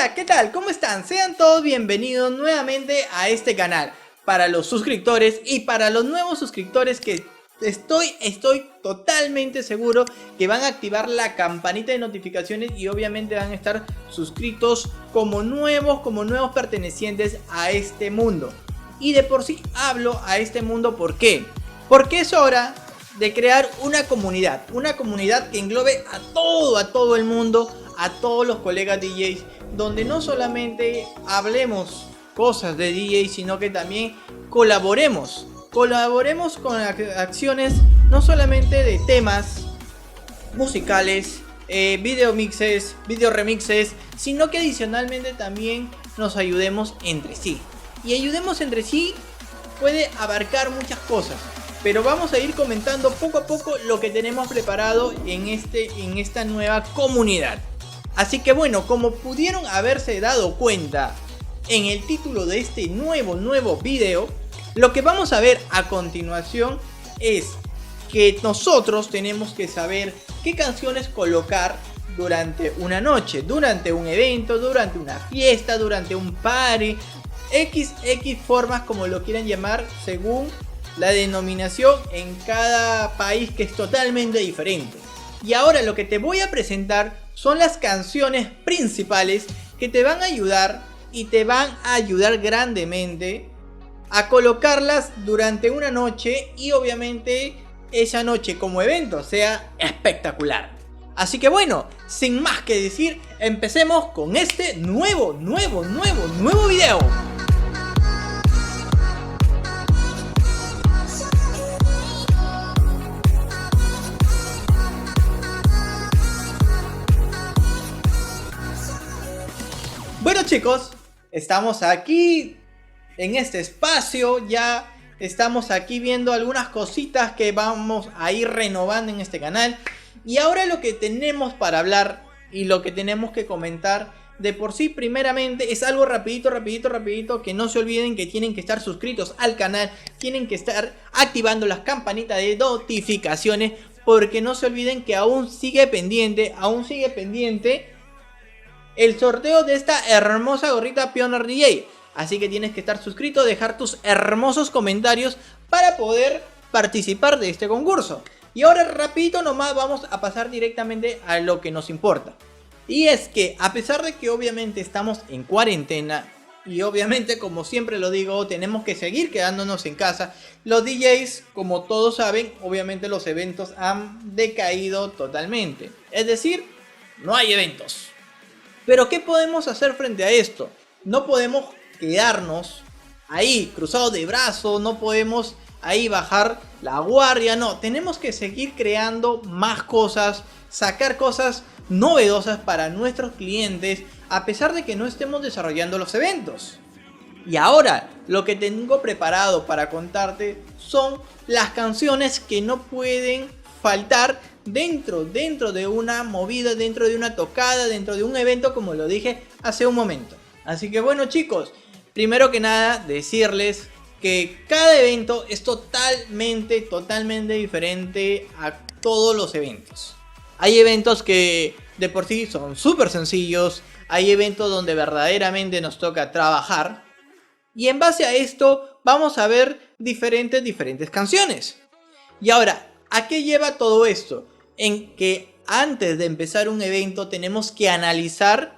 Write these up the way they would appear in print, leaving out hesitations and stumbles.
Hola, ¿qué tal? ¿Cómo están? Sean todos bienvenidos nuevamente a este canal. Para los suscriptores y para los nuevos suscriptores que estoy totalmente seguro que van a activar la campanita de notificaciones y obviamente van a estar suscritos como nuevos pertenecientes a este mundo. Y de por sí hablo a este mundo, ¿por qué? Porque es hora de crear una comunidad que englobe a todo el mundo, a todos los colegas DJs, donde no solamente hablemos cosas de DJ, sino que también colaboremos con acciones no solamente de temas musicales, video mixes, video remixes, sino que adicionalmente también nos ayudemos entre sí. Y ayudemos entre sí puede abarcar muchas cosas, pero vamos a ir comentando poco a poco lo que tenemos preparado en esta nueva comunidad. Así que bueno, como pudieron haberse dado cuenta en el título de este nuevo video, lo que vamos a ver a continuación es que nosotros tenemos que saber qué canciones colocar durante una noche, durante un evento, durante una fiesta, durante un party, XX formas como lo quieran llamar según la denominación en cada país, que es totalmente diferente. Y ahora lo que te voy a presentar son las canciones principales que te van a ayudar y te van a ayudar grandemente a colocarlas durante una noche y obviamente esa noche como evento sea espectacular. Así que bueno, sin más que decir, empecemos con este nuevo video. Bueno chicos, estamos aquí en este espacio, ya estamos aquí viendo algunas cositas que vamos a ir renovando en este canal. Y ahora lo que tenemos para hablar y lo que tenemos que comentar de por sí primeramente es algo rapidito, que no se olviden que tienen que estar suscritos al canal, tienen que estar activando las campanitas de notificaciones, porque no se olviden que aún sigue pendiente el sorteo de esta hermosa gorrita Pioneer DJ. Así que tienes que estar suscrito, dejar tus hermosos comentarios para poder participar de este concurso. Y ahora rapidito nomás vamos a pasar directamente a lo que nos importa. Y es que a pesar de que obviamente estamos en cuarentena y obviamente, como siempre lo digo, tenemos que seguir quedándonos en casa, los DJs, como todos saben, obviamente los eventos han decaído totalmente. Es decir, no hay eventos. Pero ¿qué podemos hacer frente a esto? No podemos quedarnos ahí cruzados de brazos, no podemos ahí bajar la guardia, no, tenemos que seguir creando más cosas, sacar cosas novedosas para nuestros clientes, a pesar de que no estemos desarrollando los eventos. Y ahora, lo que tengo preparado para contarte son las canciones que no pueden faltar dentro de una movida, dentro de una tocada, dentro de un evento, como lo dije hace un momento. Así que bueno chicos, primero que nada decirles que cada evento es totalmente diferente a todos los eventos. Hay eventos que de por sí son súper sencillos, hay eventos donde verdaderamente nos toca trabajar, y en base a esto vamos a ver diferentes canciones. Y ahora, ¿a qué lleva todo esto? En que antes de empezar un evento tenemos que analizar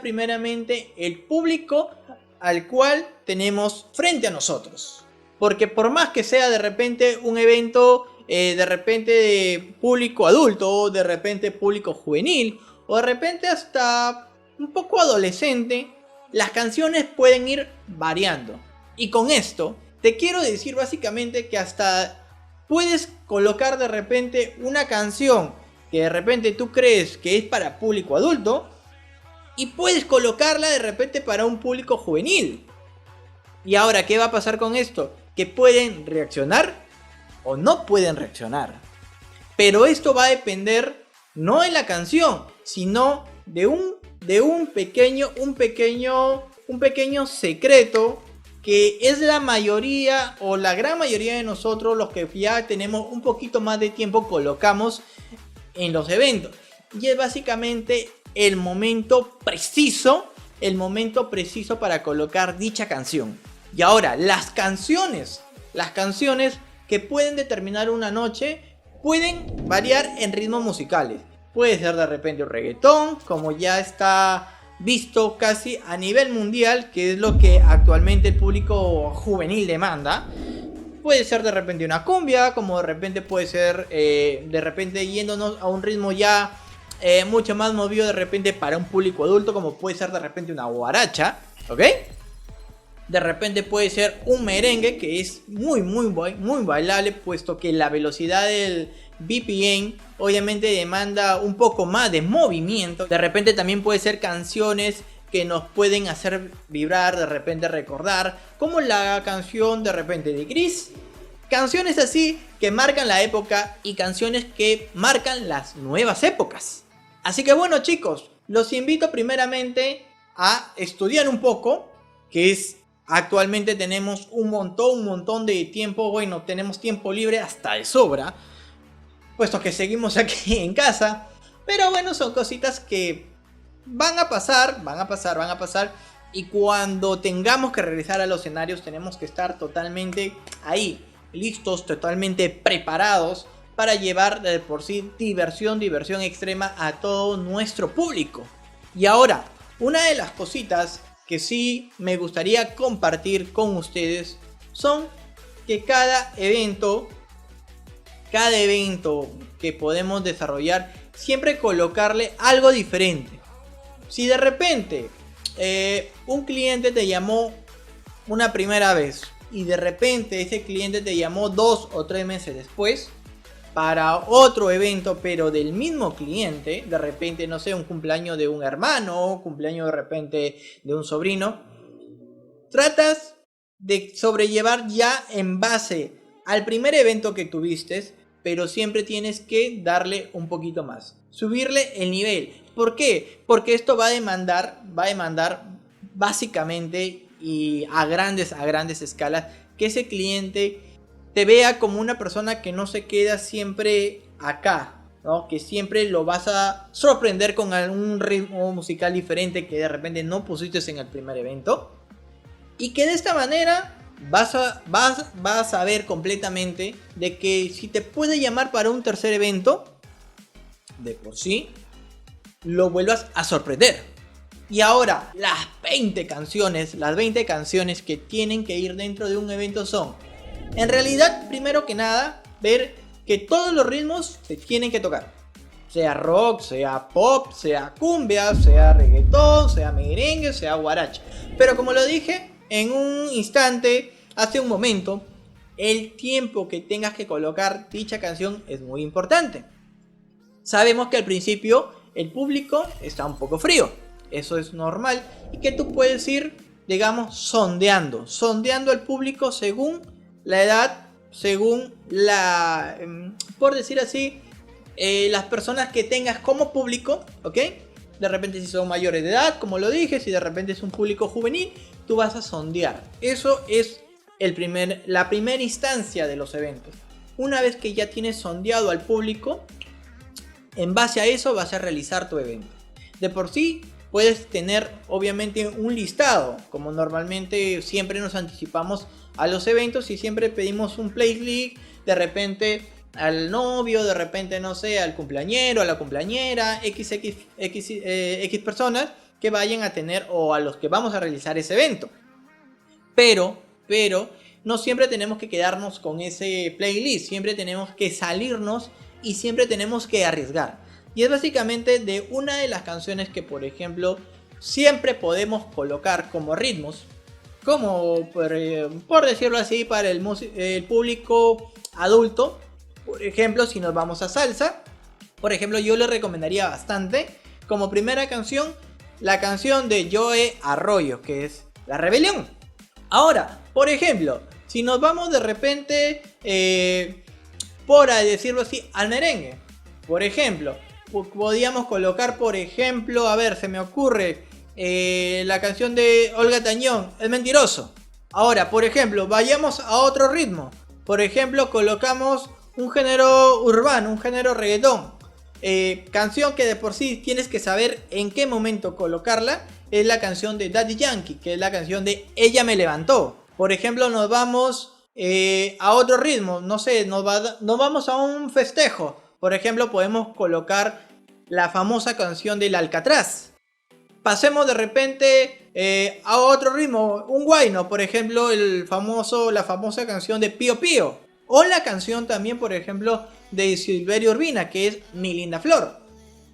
primeramente el público al cual tenemos frente a nosotros. Porque por más que sea de repente un evento de público adulto, de repente público juvenil, o de repente hasta un poco adolescente, las canciones pueden ir variando. Y con esto te quiero decir básicamente que hasta puedes colocar de repente una canción que de repente tú crees que es para público adulto y puedes colocarla de repente para un público juvenil. Y ahora, ¿qué va a pasar con esto? Que pueden reaccionar o no pueden reaccionar. Pero esto va a depender no de la canción, sino de un pequeño secreto que es la mayoría o la gran mayoría de nosotros, los que ya tenemos un poquito más de tiempo, colocamos en los eventos. Y es básicamente el momento preciso para colocar dicha canción. Y ahora, las canciones que pueden determinar una noche pueden variar en ritmos musicales. Puede ser de repente un reggaetón, como ya está visto casi a nivel mundial, que es lo que actualmente el público juvenil demanda. Puede ser de repente una cumbia, como de repente puede ser de repente yéndonos a un ritmo ya mucho más movido de repente para un público adulto, como puede ser de repente una guaracha, ¿ok? De repente puede ser un merengue, que es muy bailable, puesto que la velocidad del BPM obviamente demanda un poco más de movimiento. De repente también puede ser canciones que nos pueden hacer vibrar, de repente recordar, como la canción de repente de Gris. Canciones así que marcan la época y canciones que marcan las nuevas épocas. Así que bueno, chicos, los invito primeramente a estudiar un poco, que es actualmente tenemos un montón de tiempo. Bueno, tenemos tiempo libre hasta de sobra, puesto que seguimos aquí en casa. Pero bueno, son cositas que van a pasar. Y cuando tengamos que regresar a los escenarios, tenemos que estar totalmente ahí, listos, totalmente preparados para llevar de por sí diversión extrema a todo nuestro público. Y ahora, una de las cositas que sí me gustaría compartir con ustedes son que cada evento que podemos desarrollar, siempre colocarle algo diferente. Si de repente un cliente te llamó una primera vez y de repente ese cliente te llamó 2 o 3 meses después para otro evento, pero del mismo cliente, de repente, no sé, un cumpleaños de un hermano, cumpleaños de repente de un sobrino, tratas de sobrellevar ya en base al primer evento que tuviste, pero siempre tienes que darle un poquito más, subirle el nivel. ¿Por qué? Porque esto va a demandar básicamente y a grandes escalas que ese cliente te vea como una persona que no se queda siempre acá, ¿no? Que siempre lo vas a sorprender con algún ritmo musical diferente que de repente no pusiste en el primer evento. Y que de esta manera vas a ver completamente de que si te puede llamar para un tercer evento, de por sí, lo vuelvas a sorprender. Y ahora, las 20 canciones que tienen que ir dentro de un evento son, en realidad, primero que nada, ver que todos los ritmos se tienen que tocar. Sea rock, sea pop, sea cumbia, sea reggaetón, sea merengue, sea guaracha. Pero como lo dije en un instante, hace un momento, el tiempo que tengas que colocar dicha canción es muy importante. Sabemos que al principio el público está un poco frío. Eso es normal. Y que tú puedes ir, digamos, sondeando al público según la edad, según la, por decir así, las personas que tengas como público, ¿ok? De repente si son mayores de edad, como lo dije, si de repente es un público juvenil, tú vas a sondear. Eso es la primera instancia de los eventos. Una vez que ya tienes sondeado al público, en base a eso vas a realizar tu evento. De por sí, puedes tener obviamente un listado, como normalmente siempre nos anticipamos a los eventos y siempre pedimos un playlist, de repente al novio, de repente no sé, al cumpleañero, a la cumpleañera, X personas que vayan a tener o a los que vamos a realizar ese evento. Pero no siempre tenemos que quedarnos con ese playlist, siempre tenemos que salirnos y siempre tenemos que arriesgar. Y es básicamente de una de las canciones que, por ejemplo, siempre podemos colocar como ritmos, como por decirlo así, para el público adulto. Por ejemplo, si nos vamos a salsa, por ejemplo, yo le recomendaría bastante como primera canción la canción de Joe Arroyo, que es La Rebelión. Ahora, por ejemplo, si nos vamos de repente, por decirlo así, al merengue, por ejemplo, podríamos colocar, por ejemplo, a ver, se me ocurre la canción de Olga Tañón, El Mentiroso. Ahora, por ejemplo, vayamos a otro ritmo. Por ejemplo, colocamos un género urbano, un género reggaetón. canción que de por sí tienes que saber en qué momento colocarla es la canción de Daddy Yankee, que es la canción de Ella me levantó. Por ejemplo, nos vamos a otro ritmo, no sé, nos vamos a un festejo. Por ejemplo, podemos colocar la famosa canción del Alcatraz. Pasemos de repente a otro ritmo, un guayno, por ejemplo, la famosa canción de Pío Pío. O la canción también, por ejemplo, de Silverio Urbina, que es Mi Linda Flor.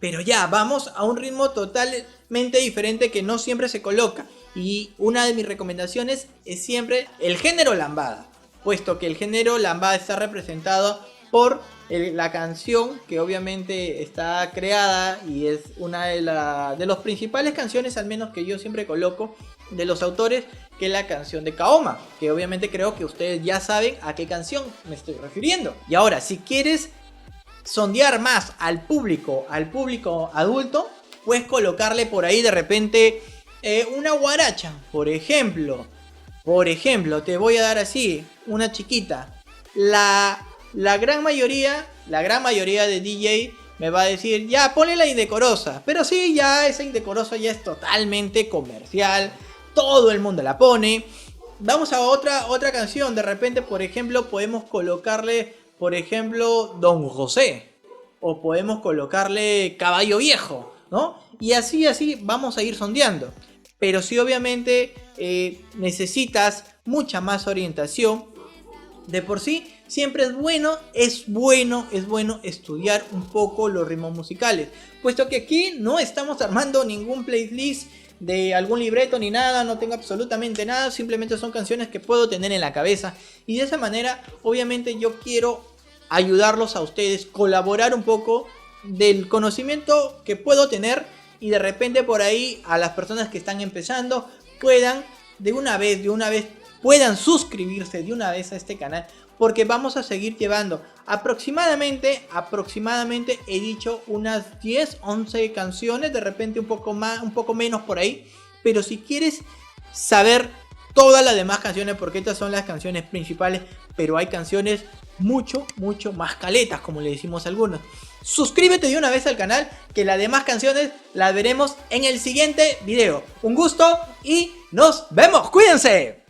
Pero ya, vamos a un ritmo totalmente diferente que no siempre se coloca. Y una de mis recomendaciones es siempre el género lambada, puesto que el género lambada está representado por la canción que obviamente está creada y es una de las principales canciones, al menos que yo siempre coloco, de los autores, que es la canción de Kaoma, que obviamente creo que ustedes ya saben a qué canción me estoy refiriendo. Y ahora, si quieres sondear más al público adulto, puedes colocarle por ahí de repente una guaracha, por ejemplo, te voy a dar así, una chiquita. La gran mayoría de DJ me va a decir, ya, ponle la indecorosa. Pero sí, ya esa indecorosa ya es totalmente comercial. Todo el mundo la pone. Vamos a otra canción. De repente, por ejemplo, podemos colocarle, por ejemplo, Don José. O podemos colocarle Caballo Viejo, ¿no? Y así vamos a ir sondeando. Pero sí, obviamente, necesitas mucha más orientación. De por sí, siempre es bueno estudiar un poco los ritmos musicales, puesto que aquí no estamos armando ningún playlist de algún libreto ni nada, no tengo absolutamente nada, simplemente son canciones que puedo tener en la cabeza, y de esa manera obviamente yo quiero ayudarlos a ustedes, colaborar un poco del conocimiento que puedo tener, y de repente por ahí a las personas que están empezando puedan de una vez puedan suscribirse de una vez a este canal, porque vamos a seguir llevando aproximadamente he dicho unas 10, 11 canciones, de repente un poco más, un poco menos por ahí, pero si quieres saber todas las demás canciones, porque estas son las canciones principales, pero hay canciones mucho más caletas, como le decimos a algunos. Suscríbete de una vez al canal, que las demás canciones las veremos en el siguiente video. Un gusto y nos vemos, cuídense.